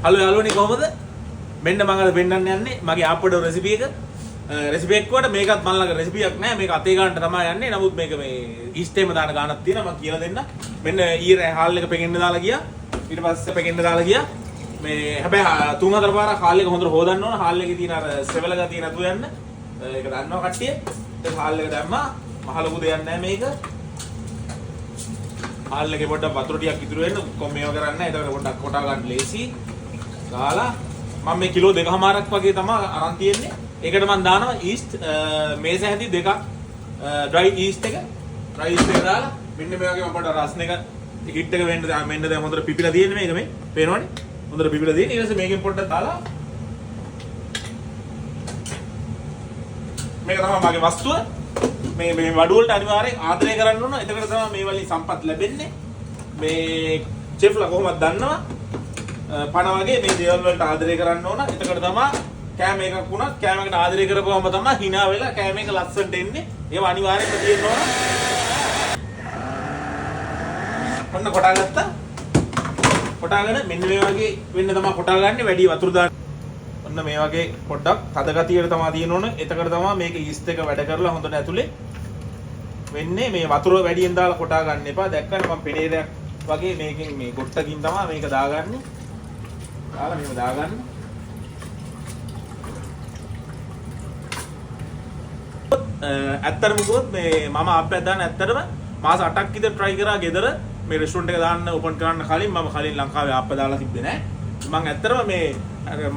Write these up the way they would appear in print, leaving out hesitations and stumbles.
Hello යාළුවනේ කොහමද? මෙන්න මම අද පෙන්නන්න යන්නේ මගේ ආප්පඩෝ රෙසිපි එක. රෙසිපි එකකට මේකත් මම ළඟ රෙසිපියක් නැහැ. මේක අතේ ගන්නට තමයි යන්නේ. නමුත් මේක මේ ඊස්ට් එකම දාන ගානක් තියෙනවා. මම කියලා දෙන්න. මෙන්න ඊයේ හාල් එක පෙගෙන්න දාලා ගියා. ඊට පස්සේ පෙගෙන්න දාලා ගියා. මේ හැබැයි 3-4 පාරක් හාල් එක හොඳට හොදන්න ඕන. හාල් එකේ තියෙන අර සෙවල ගතිය නැතුව යන්න. ඒක දන්නවා කට්ටිය. දැන් හාල් එක දැම්මා. මහ ලොකු දෙයක් නැහැ මේක. හාල් එකේ පොඩ්ඩක් වතුර ටිකක් ඉතුරු වෙන්න කොම් මේව කරන්නේ නැහැ. ඒකට පොඩ්ඩක් කොටා ගන්න ලේසි. දාලා මම මේ කිලෝ 2.5ක් වගේ තමයි අරන් තියෙන්නේ. ඒකට මම දානවා ඊස්ට් මේස හැටි දෙකක් ඩ්‍රයි ඊස්ට් එක. ඩ්‍රයි ඊස්ට් එක දාලා මෙන්න මේ වගේ මම පොඩ්ඩක් රස්න එක හිට් එක වෙන්න මෙන්න දැන් හොඳට පිපිලා තියෙන්නේ මේක මේ. පේනවනේ? හොඳට පිපිලා තියෙන්නේ. ඊට පස්සේ මේකෙන් පොඩ්ඩක් දාලා මේක තමයි මගේ වස්තුව. මේ වඩු වලට අනිවාර්යෙන් ආදරය කරන්න ඕන. එතකොට තමයි මේ වලින් සම්පත් ලැබෙන්නේ. මේ චෙෆ්ලා කොහොමද දන්නවා? පණ වගේ මේ දේවල් වලට ආදරය කරන්න ඕන. එතකොට තමයි කෑම එකක් වුණත් කෑම එකට ආදරය කරපුවම තමයි hina වෙලා කෑම එක ලස්සනට එන්නේ. ඒව අනිවාර්යෙන්ම තියෙන්න ඕන. ඔන්න කොටාගත්තා. කොටාගෙන මෙන්න මේ වගේ වෙන්න තමයි කොටාගන්නේ. වැඩි වතුර දාන්න. ඔන්න මේ වගේ පොඩ්ඩක් තද ගතියට තමයි තියෙන්න ඕන. එතකොට තමයි මේක ඊස්ට් එක වැඩ කරලා හොඳට ඇතුලේ වෙන්නේ. මේ වතුර වැඩියෙන් දාලා කොටා ගන්න එපා. දැක්කම මම පෙනේරයක් වගේ මේකෙන් මේ ගොට්ටකින් තමයි මේක දාගන්නේ. දාලා මේව දාගන්න. ඇත්තටම කිව්වොත් මේ මම ආප්පයක් දාන්න ඇත්තටම මාස 8ක් විතර try කරා ගෙදර මේ රෙස්ටුරන්ට් එක දාන්න ඕපන් කරන්න කලින් මම ලංකාවේ ආප්ප දාලා තිබ්බේ නෑ. මම ඇත්තටම මේ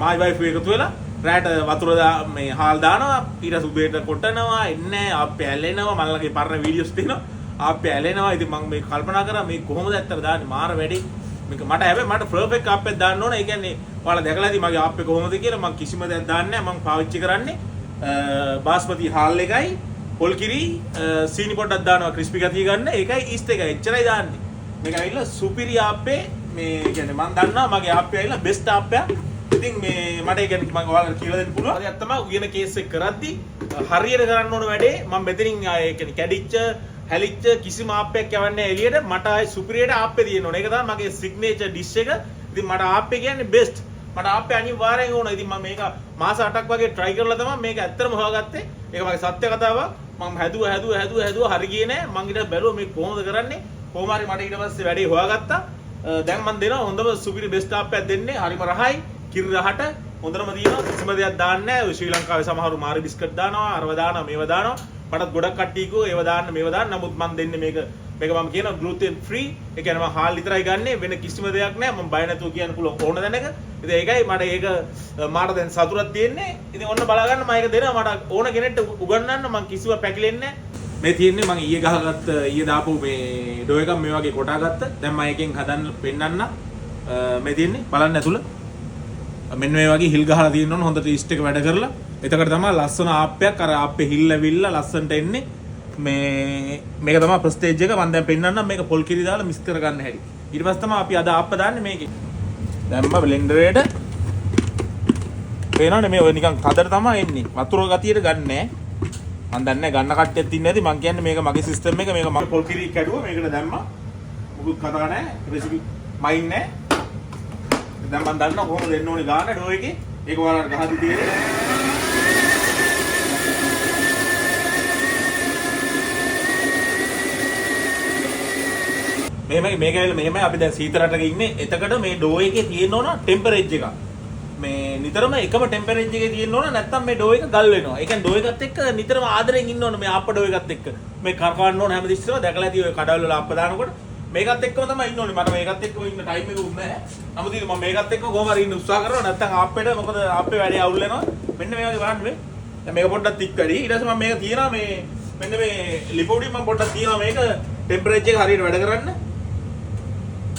my wife එකතු වෙලා රැට වතුර මේ හාල් දානවා ඊට සුබේට කොටනවා එන්නේ ආප්පය ඇලෙනවා මල්ලගේ පරණ වීඩියෝස් තියෙනවා ආප්පය ඇලෙනවා. ඉතින් මම මේ කල්පනා කරා මේ කොහොමද ඇත්තට දාන්නේ මාර වැඩි. මේක මට හැබැයි මට පර්ෆෙක්ට් ආප්පයක් දාන්න ඕන. ඒ කියන්නේ ඔයාලා දැකලා ඇති මගේ ආප්පේ කොහොමද කියලා. මම කිසිම දෙයක් දාන්නේ නැහැ. මම පාවිච්චි කරන්නේ බාස්මති හාල් එකයි පොල් කිරි සීනි පොඩ්ඩක් දානවා ක්‍රිස්පි ගතිය ගන්න. ඒකයි ඊස්ට් එකයි එච්චරයි දාන්නේ. මේක ඇවිල්ලා සුපිරි ආප්පේ මේ කියන්නේ මම දන්නවා මගේ ආප්පේ ඇවිල්ලා බෙස්ට් ආප්පයක්. ඉතින් මේ මට ඒ කියන්නේ මම ඔයාලට කියලා දෙන්න පුළුවන්. හරියට තමයි උයන කේස් එක කරද්දි හරියට කරන්න ඕන වැඩේ. මම මෙතනින් ඒ කියන්නේ කැඩිච්ච හැලිච්ච කිසිම ආප්පයක් යවන්නේ එළියට. මට ආයි සුපිරියට ආප්පේ තියෙන්න ඕන. ඒක තමයි මගේ සිග්නේචර් ඩිෂ් එක. ඉතින් මට ආප්පේ කියන්නේ බෙස්ට්. මට ආප්පේ අනිවාර්යෙන් ඕන. ඉතින් මම මේක මාස 8ක් වගේ try කරලා තමයි මේක ඇත්තටම හොයාගත්තේ. ඒක මගේ සත්‍ය කතාවක්. මම හැදුවා හරි ගියේ නෑ. මං ඊට බැලුවා මේක කොහොමද කරන්නේ. කොහොම හරි මට ඊට පස්සේ වැඩේ හොයාගත්තා. දැන් මම දෙනවා හොඳම සුපිරි බෙස්ට් ආප්පයක් දෙන්නේ. හරිම රහයි. කිරි රහට හොඳටම තියෙනවා. කිසිම දෙයක් දාන්නේ නෑ. ශ්‍රී ලංකාවේ සමහරු මාරි බිස්කට් දානවා, අරව දානවා, මේව දානවා. මටත් ගොඩක් කට්ටිය කිව්වා ඒව දාන්න මේව දාන්න. නමුත් මම දෙන්නේ මේක මම කියනවා gluten free. ඒ කියන්නේ මම හාල් විතරයි ගන්නෙ. වෙන කිසිම දෙයක් නෑ. මම බය නැතුව කියන්න පුළුවන් ඕන දැනක. ඉතින් ඒකයි මට ඒක මාට දැන් සතුටක් තියෙන්නේ. ඉතින් ඔන්න බලා ගන්න මම ඒක දෙනවා. මට ඕන කෙනෙක්ට උගන්වන්න මම කිසිව පැකිලෙන්නේ නෑ. මේ තියෙන්නේ මම ඊයේ දාපු මේ ඩෝ එකක් මේ වගේ කොටා ගත්ත. දැන් මම එකෙන් හදන්න පෙන්නන්න. මේ තියෙන්නේ බලන්න ඇතුළ. මෙන්න මේ වගේ හිල් ගහලා තියෙන්න ඕන හොඳට ඊස්ට් එක වැඩ කරලා. එතකොට තමයි ලස්සන ආප්පයක් අර ආප්පේ හිල්ලවිල්ල ලස්සනට එන්නේ. මේක තමයි ප්‍රස්ටේජ් එක. මම දැන් පෙන්නන්නම් මේක පොල් කිරි දාලා මික්ස් කර ගන්න හැටි. ඊට පස්සේ තමයි අපි අද ආප්ප දාන්නේ මේකේ. දැම්ම බ්ලෙන්ඩරේට. පේනවනේ මේ ඔය නිකන් කදර තමයි එන්නේ. වතුර ගතියට ගන්නෑ. මම දන්නේ ගන්න කට්ටියක් තින්නේ නැති. මම කියන්නේ මේක මගේ සිස්ටම් එක. මේක මම පොල් කිරි කැඩුවා. මේකට දැම්මා. මුකුත් කතා නැහැ. රෙසිපි මයින් නැහැ. දැන් මම දන්නවා කොහොමද දෙන්න ඕනේ ගාන ඩෝ එකේ. ඒක ඔයාලට ගහදි තියෙන්නේ. මේක ඇවිල්ලා මෙහෙමයි අපි දැන් සීත රටක ඉන්නේ. එතකොට මේ ඩෝ එකේ තියෙන්න ඕන ටෙම්පරේචර් එක. මේ නිතරම එකම ටෙම්පරේචර් එකේ තියෙන්න ඕන නැත්නම් මේ ඩෝ එක ගල් වෙනවා. ඒ කියන්නේ ඩෝ එකත් එක්ක නිතරම ආදරෙන් ඉන්න ඕන මේ ආප්ප ඩෝ එකත් එක්ක. මේ කරකවන්න ඕන හැමතිස්සෙම දැකලා ඇති ඔය කඩවල වල ආප්ප දානකොට මේකත් එක්කම තමයි ඉන්න ඕනේ. මට මේකත් එක්කම ඉන්න ටයිම් එක උන්නේ නැහැ. නමුත් ඉතින් මම මේකත් එක්ක කොහොම හරි ඉන්න උත්සාහ කරනවා. නැත්නම් ආප්පේට මොකද ආප්පේ වැඩි අවුල් වෙනවා. මෙන්න මේ වගේ බලන්න මේ. දැන් මේක පොඩ්ඩක් තික් වැඩි. ඊට පස්සේ මම මේක තියනවා මේ මෙන්න මේ ලිපෝඩි මම පොඩ්ඩක් තියනවා මේක ටෙම්පරේචර් එක හරියට වැඩ කරන්න.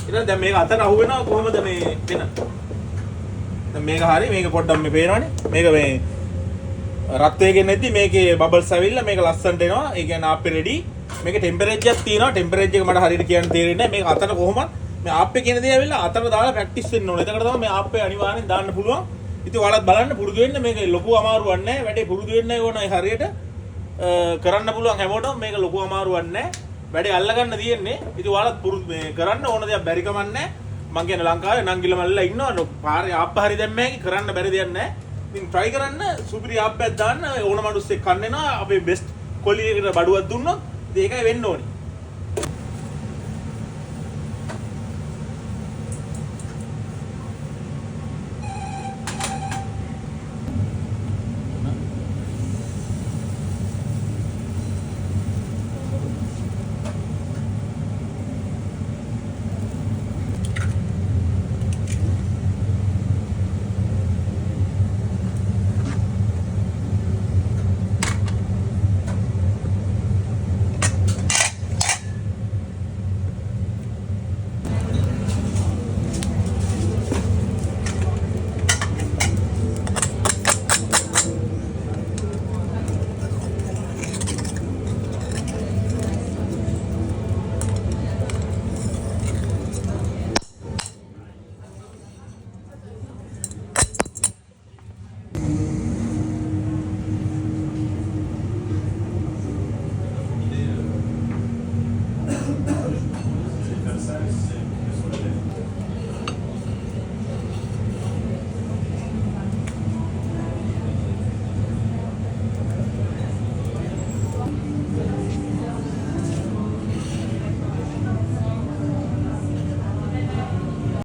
ඊට දැන් මේක අතට අහු වෙනවා කොහොමද මේ වෙන. දැන් මේක හරි මේක පොඩ්ඩක් මේ පේනවනේ. මේක මේ රත් වෙගෙන නැති මේකේ බබල්ස් ඇවිල්ලා මේක ලස්සනට එනවා. ඒ කියන්නේ ආප්පේ රෙඩි. මේක ටෙම්පරේචර් එකක් තියෙනවා. ටෙම්පරේචර් එක මට හරියට කියන්න තේරෙන්නේ නැහැ. මේක අතට කොහොමද මේ ආප්පේ කියන දේ ඇවිල්ලා අතට දාලා ප්‍රැක්ටිස් වෙන්න ඕනේ. එතකොට තමයි මේ ආප්පේ අනිවාර්යෙන් දාන්න පුළුවන්. ඉතින් ඔයාලත් බලන්න පුරුදු වෙන්න. මේක ලොකු අමාරුවක් නැහැ. වැඩේ පුරුදු වෙන්න ඕනේ හරියට කරන්න පුළුවන් හැමෝටම. මේක ලොකු අමාරුවක් නැහැ. වැඩේ අල්ලගන්න තියෙන්නේ. ඉතින් ඔයාලත් පුරුදු මේ කරන්න ඕන දෙයක් බැරි කමක් නැහැ. මං කියන්නේ ලංකාවේ නංගිල මල්ලලා ඉන්නවා පාරේ ආප්ප හරි දැම්මෑකි කරන්න බැරි දෙයක් නැහැ. ඉතින් try කරන්න සුපිරි ආප්පයක් දාන්න ඕන මිනිස්සෙක් කන්න එනවා අපේ බෙස්ට් කොලියකට බඩුවක් දුන්නොත් ඉතින් ඒකයි වෙන්න ඕනේ.